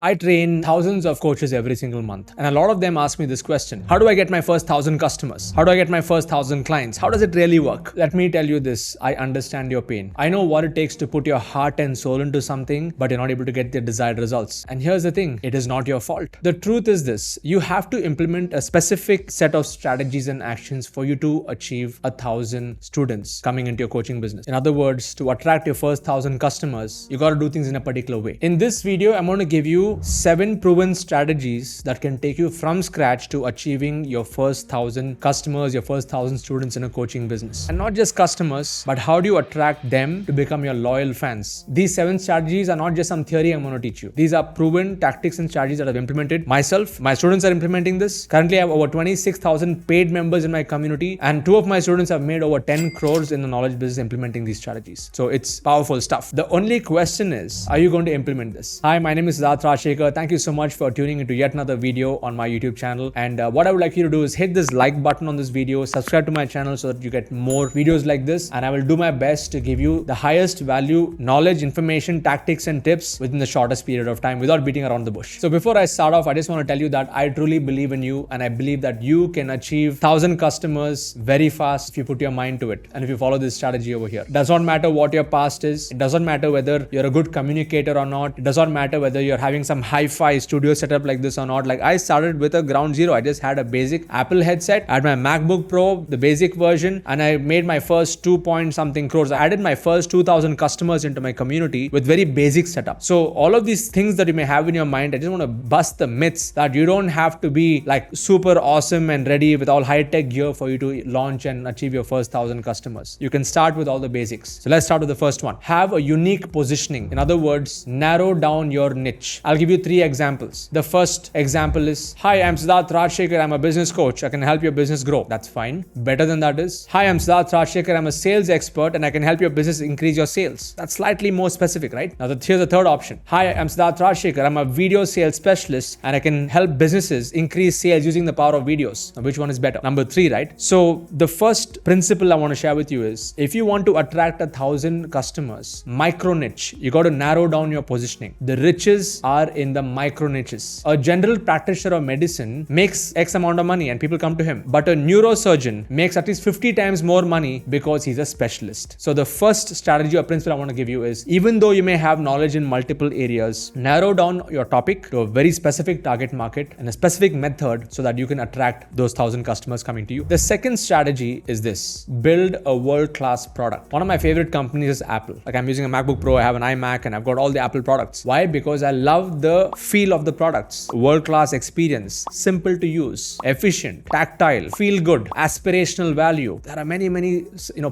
I train thousands of coaches every single month, and a lot of them ask me this question: how do I get my first 1,000 customers? How do I get my first 1,000 clients? How does it really work? Let me tell you this: I understand your pain. I know what it takes to put your heart and soul into something, but you're not able to get the desired results. And here's the thing: it is not your fault. The truth is this: you have to implement a specific set of strategies and actions for you to achieve 1,000 students coming into your coaching business. In other words, to attract your first 1,000 customers, you got to do things in a particular way. In this video, I'm going to give you 7 proven strategies that can take you from scratch to achieving your first 1,000 customers, your first 1,000 students in a coaching business. And not just customers, but how do you attract them to become your loyal fans? These 7 strategies are not just some theory I'm going to teach you. These are proven tactics and strategies that I've implemented myself. My students are implementing this. Currently, I have over 26,000 paid members in my community, and 2 of my students have made over 10 crores in the knowledge business implementing these strategies. So it's powerful stuff. The only question is, are you going to implement this? Hi, my name is Siddharth Rajsekar. Thank you so much for tuning into yet another video on my YouTube channel. And what I would like you to do is hit this like button on this video, subscribe to my channel so that you get more videos like this. And I will do my best to give you the highest value, knowledge, information, tactics, and tips within the shortest period of time without beating around the bush. So before I start off, I just want to tell you that I truly believe in you, and I believe that you can achieve 1,000 customers very fast if you put your mind to it and if you follow this strategy over here. It does not matter what your past is. It doesn't matter whether you're a good communicator or not. It does not matter whether you're having some hi-fi studio setup like this or not. Like, I started with a ground zero. I just had a basic Apple headset. I had my MacBook Pro, the basic version, and I made my first 2 point something crores. I added my first 2,000 customers into my community with very basic setup. So all of these things that you may have in your mind, I just want to bust the myths that you don't have to be like super awesome and ready with all high-tech gear for you to launch and achieve your first 1,000 customers. You can start with all the basics. So let's start with the first one. Have a unique positioning. In other words, narrow down your niche. I'll give you 3 examples. The first example is, hi, I'm Siddharth Rajsekar. I'm a business coach. I can help your business grow. That's fine. Better than that is, hi, I'm Siddharth Rajsekar. I'm a sales expert and I can help your business increase your sales. That's slightly more specific, right? Now here's the third option. Hi, I'm Siddharth Rajsekar. I'm a video sales specialist and I can help businesses increase sales using the power of videos. Now, which one is better? Number 3, right? So the first principle I want to share with you is, if you want to attract 1,000 customers, micro niche, you got to narrow down your positioning. The riches are in the micro niches. A general practitioner of medicine makes X amount of money and people come to him, but a neurosurgeon makes at least 50 times more money because he's a specialist. So the first strategy or principle I want to give you is, even though you may have knowledge in multiple areas, narrow down your topic to a very specific target market and a specific method so that you can attract those 1,000 customers coming to you. The second strategy is this: build a world-class product. One of my favorite companies is Apple. Like, I'm using a MacBook Pro, I have an iMac, and I've got all the Apple products. Why? Because I love the feel of the products. World-class experience, simple to use, efficient, tactile, feel good, aspirational value. There are many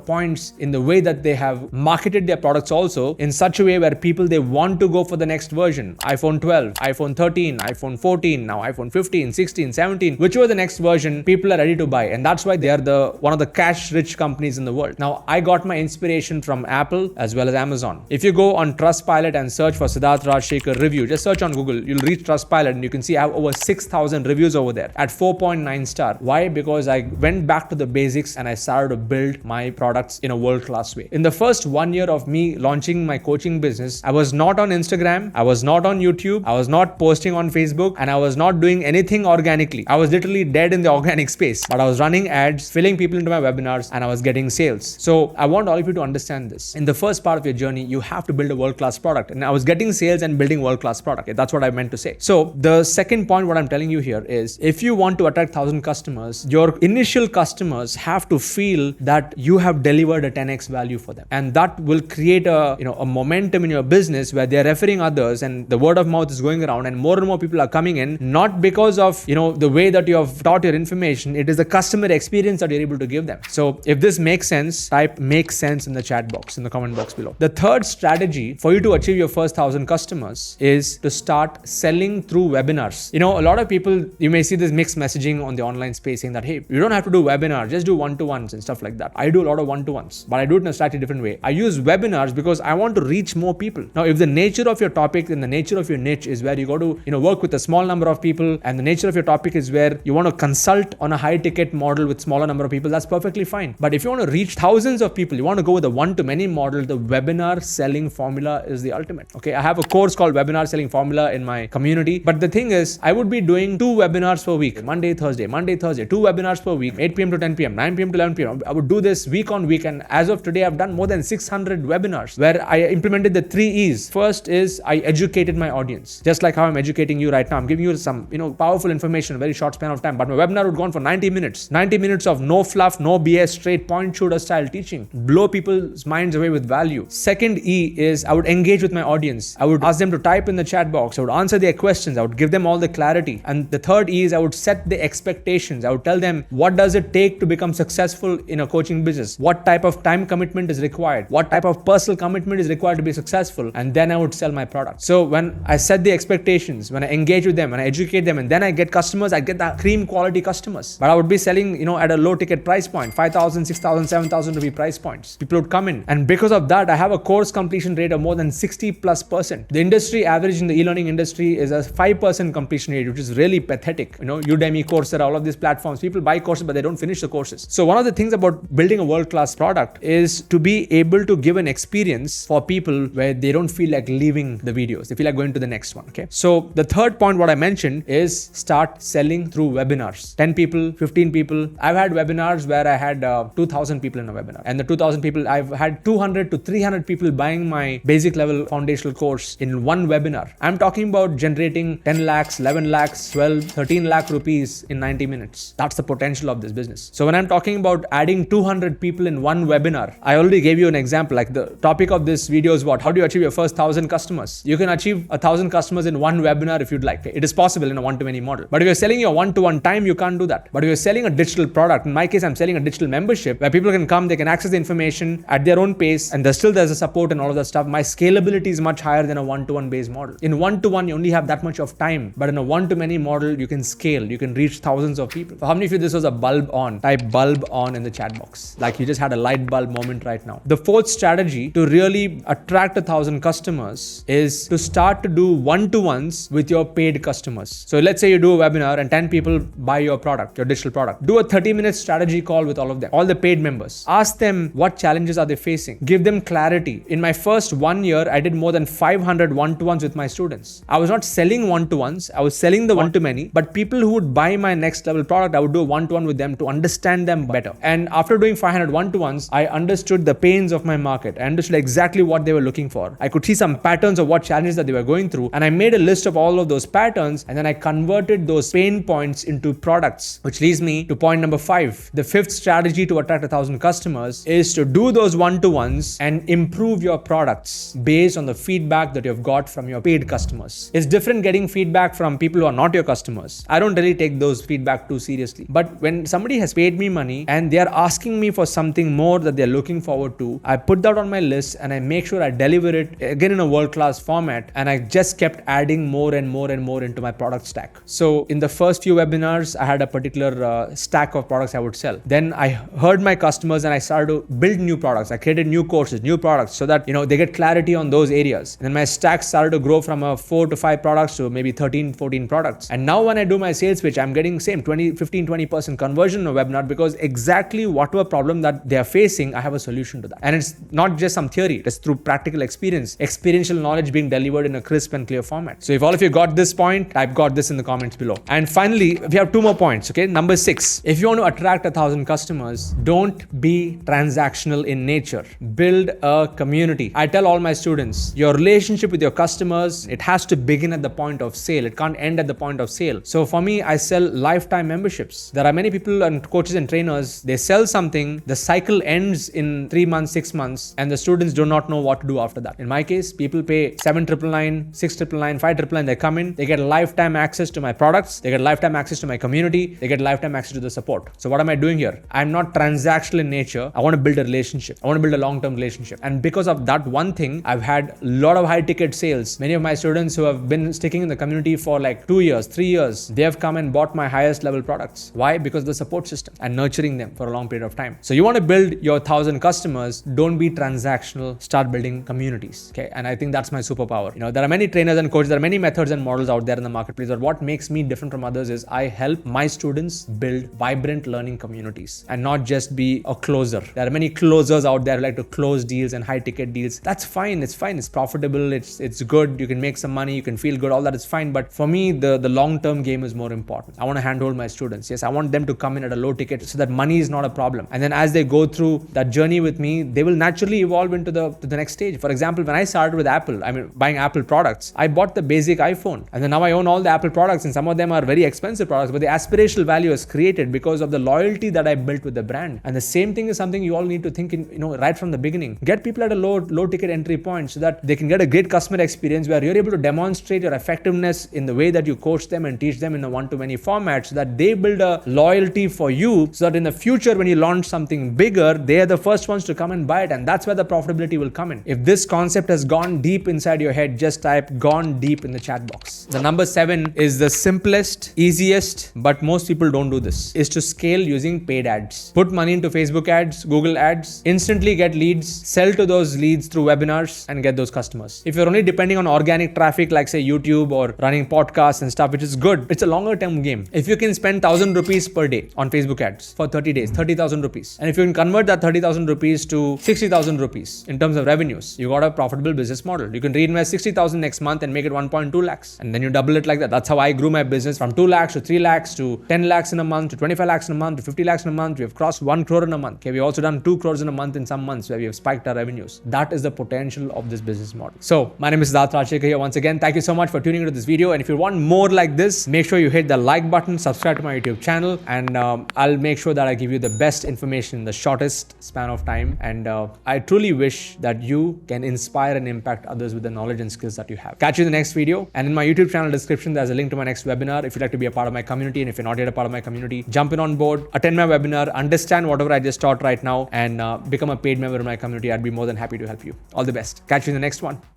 points in the way that they have marketed their products also in such a way where people, they want to go for the next version. iPhone 12, iPhone 13, iPhone 14, now iPhone 15, 16, 17, whichever the next version, people are ready to buy. And that's why they are one of the cash-rich companies in the world. Now, I got my inspiration from Apple as well as Amazon. If you go on Trustpilot and search for Siddharth Rajsekar review, just search on Google, you'll reach Trustpilot and you can see I have over 6,000 reviews over there at 4.9 star. Why? Because I went back to the basics and I started to build my products in a world-class way. In the first 1 year of me launching my coaching business, I was not on Instagram, I was not on YouTube, I was not posting on Facebook, and I was not doing anything organically. I was literally dead in the organic space, but I was running ads, filling people into my webinars, and I was getting sales. So I want all of you to understand this. In the first part of your journey, you have to build a world-class product. And I was getting sales and building world-class product. That's what I meant to say. So the second point, what I'm telling you here is, if you want to attract 1,000 customers, your initial customers have to feel that you have delivered a 10x value for them. And that will create a momentum in your business where they're referring others and the word of mouth is going around and more people are coming in, not because of, the way that you have taught your information. It is the customer experience that you're able to give them. So if this makes sense, type "makes sense" in the chat box, in the comment box below. The third strategy for you to achieve your first 1,000 customers is to start selling through webinars. A lot of people, you may see this mixed messaging on the online space saying that, hey, you don't have to do webinars, just do one-to-ones and stuff like that. I do a lot of one-to-ones, but I do it in a slightly different way. I use webinars because I want to reach more people. Now, if the nature of your topic and the nature of your niche is where you got to, work with a small number of people, and the nature of your topic is where you want to consult on a high-ticket model with smaller number of people, that's perfectly fine. But if you want to reach thousands of people, you want to go with a one-to-many model, the webinar selling formula is the ultimate. Okay, I have a course called Webinar Selling formula in my community. But the thing is, I would be doing 2 webinars per week, Monday, Thursday, 2 webinars per week, 8 p.m. to 10 p.m., 9 p.m. to 11 p.m. I would do this week on week. And as of today, I've done more than 600 webinars where I implemented the 3 E's. First is I educated my audience. Just like how I'm educating you right now. I'm giving you some, powerful information in a very short span of time. But my webinar would go on for 90 minutes. 90 minutes of no fluff, no BS, straight point shooter style teaching. Blow people's minds away with value. Second E is I would engage with my audience. I would ask them to type in the chat box. I would answer their questions. I would give them all the clarity. And the third E is I would set the expectations. I would tell them what does it take to become successful in a coaching business? What type of time commitment is required? What type of personal commitment is required to be successful? And then I would sell my product. So when I set the expectations, when I engage with them, when I educate them, and then I get customers, I get the cream quality customers. But I would be selling, at a low ticket price point, 5,000, 6,000, 7,000 rupee price points. People would come in. And because of that, I have a course completion rate of more than 60+%. The industry average in the e-learning industry is a 5% completion rate, which is really pathetic. Udemy, Coursera, all of these platforms, people buy courses, but they don't finish the courses. So one of the things about building a world-class product is to be able to give an experience for people where they don't feel like leaving the videos. They feel like going to the next one. Okay. So the third point, what I mentioned, is start selling through webinars. 10 people, 15 people. I've had webinars where I had 2,000 people in a webinar. And the 2,000 people, I've had 200 to 300 people buying my basic level foundational course in one webinar. I'm talking about generating 10 lakhs, 11 lakhs, 12, 13 lakh rupees in 90 minutes. That's the potential of this business. So when I'm talking about adding 200 people in one webinar, I already gave you an example. Like the topic of this video is what? How do you achieve your first 1,000 customers? You can achieve 1,000 customers in one webinar if you'd like. It is possible in a one-to-many model. But if you're selling your one-to-one time, you can't do that. But if you're selling a digital product, in my case, I'm selling a digital membership where people can come, they can access the information at their own pace, and there's a support and all of that stuff. My scalability is much higher than a one-to-one based model. In one-to-one, you only have that much of time. But in a one-to-many model, you can scale. You can reach thousands of people. So how many of you this was a bulb on? Type bulb on in the chat box. Like you just had a light bulb moment right now. The fourth strategy to really attract 1,000 customers is to start to do one-to-ones with your paid customers. So let's say you do a webinar and 10 people buy your product, your digital product. Do a 30-minute strategy call with all of them, all the paid members. Ask them what challenges are they facing. Give them clarity. In my first 1 year, I did more than 500 one-to-ones with my students. I was not selling one-to-ones. I was selling the one-to-many, but people who would buy my next level product, I would do a one-to-one with them to understand them better. And after doing 500 one-to-ones, I understood the pains of my market. I understood exactly what they were looking for. I could see some patterns of what challenges that they were going through. And I made a list of all of those patterns, and then I converted those pain points into products, which leads me to point number 5. The fifth strategy to attract 1,000 customers is to do those one-to-ones and improve your products based on the feedback that you've got from your paid customers. It's different getting feedback from people who are not your customers. I don't really take those feedback too seriously. But when somebody has paid me money and they are asking me for something more that they're looking forward to, I put that on my list and I make sure I deliver it again in a world-class format, and I just kept adding more and more and more into my product stack. So in the first few webinars, I had a particular stack of products I would sell. Then I heard my customers and I started to build new products. I created new courses, new products so that they get clarity on those areas. And then my stack started to grow from 4 to 5 products to maybe 13, 14 products. And now when I do my sales pitch, I'm getting same 15-20% conversion in a webinar, because exactly whatever problem that they are facing, I have a solution to that. And it's not just some theory, it's through practical experience, experiential knowledge being delivered in a crisp and clear format. So if all of you got this point, type got this in the comments below. And finally, we have 2 more points. Okay, number 6. If you want to attract 1,000 customers, don't be transactional in nature. Build a community. I tell all my students, your relationship with your customers, it has to begin at the point of sale. It can't end at the point of sale. So for me, I sell lifetime memberships. There are many people and coaches and trainers, they sell something, the cycle ends in 3 months, 6 months, and the students do not know what to do after that. In my case, people pay 7,999, 6,999, 5,999, they come in, they get lifetime access to my products, they get lifetime access to my community, they get lifetime access to the support. So what am I doing here? I'm not transactional in nature. I want to build a relationship. I want to build a long-term relationship. And because of that one thing, I've had a lot of high ticket sales. Many of my students who have been sticking in the community for like 2 years, 3 years, they have come and bought my highest level products. Why? Because of the support system and nurturing them for a long period of time. So you want to build your 1,000 customers, don't be transactional, start building communities. Okay. And I think that's my superpower. There are many trainers and coaches, there are many methods and models out there in the marketplace, but what makes me different from others is I help my students build vibrant learning communities and not just be a closer. There are many closers out there who like to close deals and high ticket deals. That's fine. It's fine. It's profitable. It's good. You can make some money, you can feel good, all that is fine. But for me, the long-term game is more important. I want to handhold my students. Yes, I want them to come in at a low ticket so that money is not a problem. And then as they go through that journey with me, they will naturally evolve into the next stage. For example, when I started with Apple, buying Apple products, I bought the basic iPhone. And then now I own all the Apple products, and some of them are very expensive products, but the aspirational value is created because of the loyalty that I built with the brand. And the same thing is something you all need to think in, right from the beginning. Get people at a low ticket entry point so that they can get a great customer experience where you're able to demonstrate your effectiveness in the way that you coach them and teach them in a one-to-many format, so that they build a loyalty for you, so that in the future when you launch something bigger, they are the first ones to come and buy it, and that's where the profitability will come in. If this concept has gone deep inside your head, just type "gone deep" in the chat box. The number 7 is the simplest, easiest, but most people don't do this, is to scale using paid ads. Put money into Facebook ads, Google ads, instantly get leads, sell to those leads through webinars, and get those customers. If you're only depending on organic traffic like say YouTube or running podcasts and stuff, which is good, it's a longer term game. If you can spend 1,000 rupees per day on Facebook ads for 30 days, 30,000 rupees. And if you can convert that 30,000 rupees to 60,000 rupees in terms of revenues, you got a profitable business model. You can reinvest 60,000 next month and make it 1.2 lakhs. And then you double it like that. That's how I grew my business from 2 lakhs to 3 lakhs to 10 lakhs in a month to 25 lakhs in a month to 50 lakhs in a month. We have crossed 1 crore in a month. Okay, we've also done 2 crores in a month in some months where we have spiked our revenues. That is the potential of this business model. So my name is Siddharth Rajsekar here. Once again, thank you so much for tuning into this video. And if you want more like this, make sure you hit the like button, subscribe to my YouTube channel, and I'll make sure that I give you the best information in the shortest span of time. And I truly wish that you can inspire and impact others with the knowledge and skills that you have. Catch you in the next video. And in my YouTube channel description, there's a link to my next webinar. If you'd like to be a part of my community, and if you're not yet a part of my community, jump in on board, attend my webinar, understand whatever I just taught right now, and become a paid member of my community. I'd be more than happy to help you. All the best. Catch you in the next one.